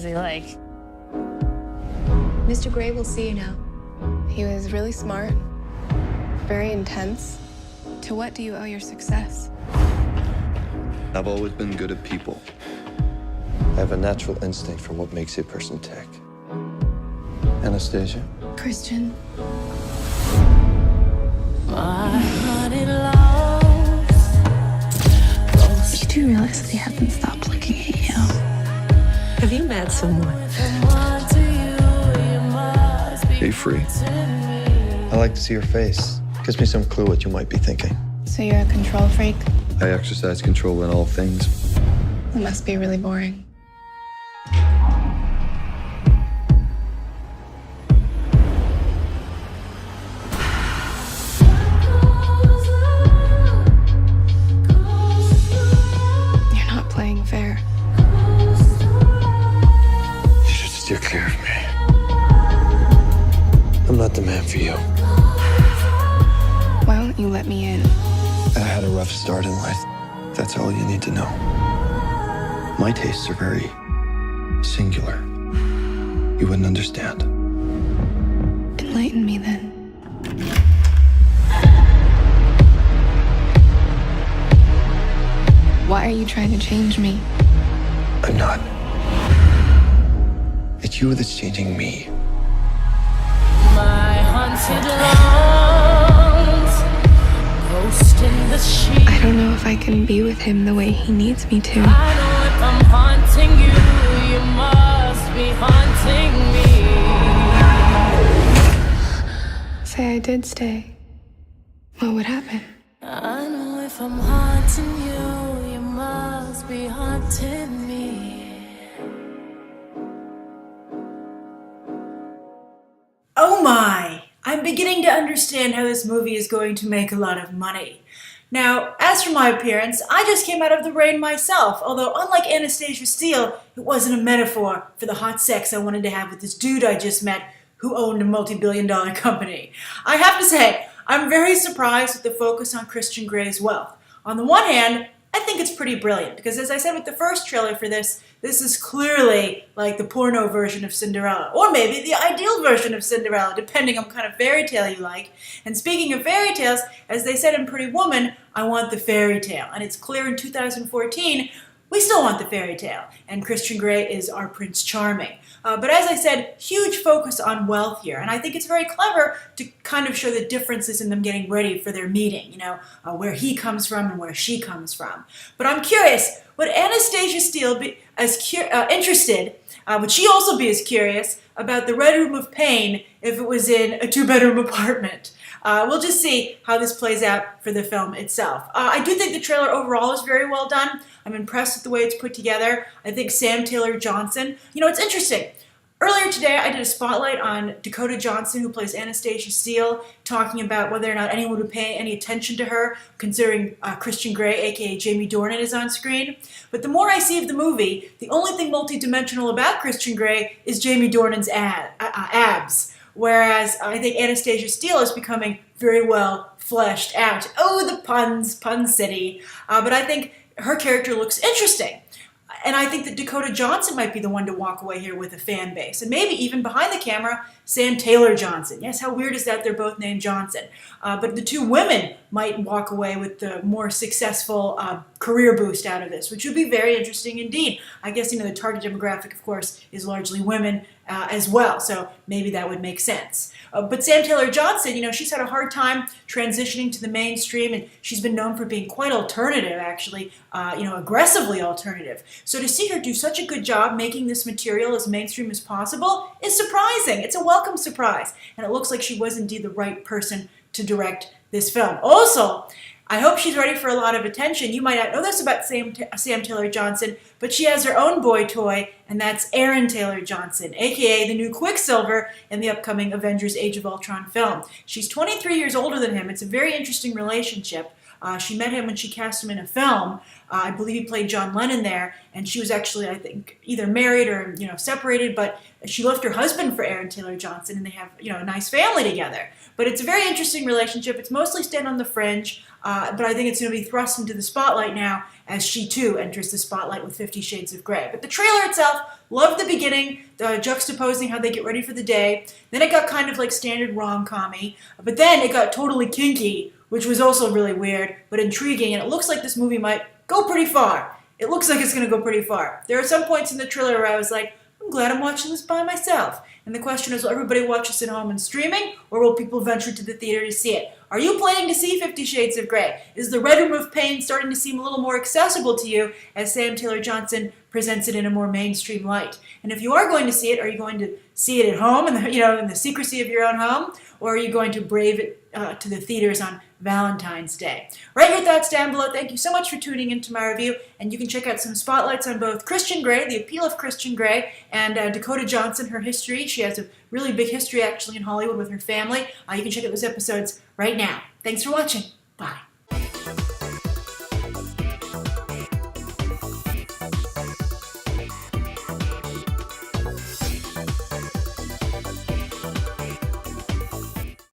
was he like? Mr. Gray will see you now. He was really smart, very intense. To what do you owe your success? I've always been good at people. I have a natural instinct for what makes a person tick. Anastasia? Christian. You do realize that he hasn't stopped looking at you. Have you met someone? Be free. I like to see your face. Gives me some clue what you might be thinking. So you're a control freak? I exercise control in all things. It must be really boring. You're not playing fair. You should steer clear of me. I'm not the man for you. Why won't you let me in? I had a rough start in life. That's all you need to know. My tastes are very singular. You wouldn't understand. Enlighten me then. Why are you trying to change me? I'm not. It's you that's changing me. My haunted lawns, ghost in the sheet. I don't know if I can be with him the way he needs me to. I know if I'm haunting you, you must be haunting me. Say I did stay. What would happen? I know if I'm haunting you, you must be haunting me. Oh my! I'm beginning to understand how this movie is going to make a lot of money. Now, as for my appearance, I just came out of the rain myself, although unlike Anastasia Steele, it wasn't a metaphor for the hot sex I wanted to have with this dude I just met who owned a multi-billion-dollar company. I have to say, I'm very surprised with the focus on Christian Grey's wealth. On the one hand, I think it's pretty brilliant, because as I said with the first trailer for this is clearly like the porno version of Cinderella, or maybe the ideal version of Cinderella, depending on what kind of fairy tale you like. And speaking of fairy tales, as they said in Pretty Woman, I want the fairy tale. And it's clear in 2014, we still want the fairy tale, and Christian Grey is our Prince Charming. But as I said, huge focus on wealth here, and I think it's very clever to kind of show the differences in them getting ready for their meeting, you know, where he comes from and where she comes from. But I'm curious, would Anastasia Steele be as interested, would she also be as curious about the Red Room of Pain if it was in a two-bedroom apartment? We'll just see how this plays out for the film itself. I do think the trailer overall is very well done. I'm impressed with the way it's put together. I think Sam Taylor Johnson, you know, it's interesting. Earlier today, I did a spotlight on Dakota Johnson, who plays Anastasia Steele, talking about whether or not anyone would pay any attention to her, considering Christian Grey, aka Jamie Dornan, is on screen. But the more I see of the movie, the only thing multidimensional about Christian Grey is Jamie Dornan's abs. Whereas I think Anastasia Steele is becoming very well fleshed out. Oh, the puns, Pun City. But I think her character looks interesting. And I think that Dakota Johnson might be the one to walk away here with a fan base. And maybe even behind the camera, Sam Taylor Johnson. Yes, how weird is that they're both named Johnson? But the two women might walk away with the more successful career boost out of this, which would be very interesting indeed. I guess, you know, the target demographic, of course, is largely women as well, so maybe that would make sense. But Sam Taylor Johnson, you know, she's had a hard time transitioning to the mainstream, and she's been known for being quite alternative, actually, you know, aggressively alternative. So to see her do such a good job making this material as mainstream as possible is surprising. It's a welcome surprise, and it looks like she was indeed the right person to direct this film. Also, I hope she's ready for a lot of attention. You might not know this about Sam Taylor Johnson, but she has her own boy toy, and that's Aaron Taylor Johnson, aka the new Quicksilver in the upcoming Avengers Age of Ultron film. She's 23 years older than him. It's a very interesting relationship. She met him when she cast him in a film. I believe he played John Lennon there, and she was actually, I think, either married or separated, but she left her husband for Aaron Taylor Johnson, and they have a nice family together. But it's a very interesting relationship. It's mostly staying on the fringe, but I think it's going to be thrust into the spotlight now as she too enters the spotlight with 50 Shades of Grey. But the trailer itself, loved the beginning, juxtaposing how they get ready for the day. Then it got kind of like standard rom-com-y, but then it got totally kinky, which was also really weird but intriguing, and it looks like this movie might go pretty far. It looks like it's going to go pretty far. There are some points in the trailer where I was like, I'm glad I'm watching this by myself. And the question is, will everybody watch this at home and streaming, or will people venture to the theater to see it? Are you planning to see 50 Shades of Grey? Is the Red Room of Pain starting to seem a little more accessible to you as Sam Taylor Johnson presents it in a more mainstream light? And if you are going to see it, are you going to see it at home, in the secrecy of your own home, or are you going to brave it to the theaters on Valentine's Day? Write your thoughts down below. Thank you so much for tuning into my review, and you can check out some spotlights on both Christian Grey, the appeal of Christian Grey, and Dakota Johnson, her history. She has a really big history actually in Hollywood with her family. You can check out those episodes right now. Thanks for watching. Bye.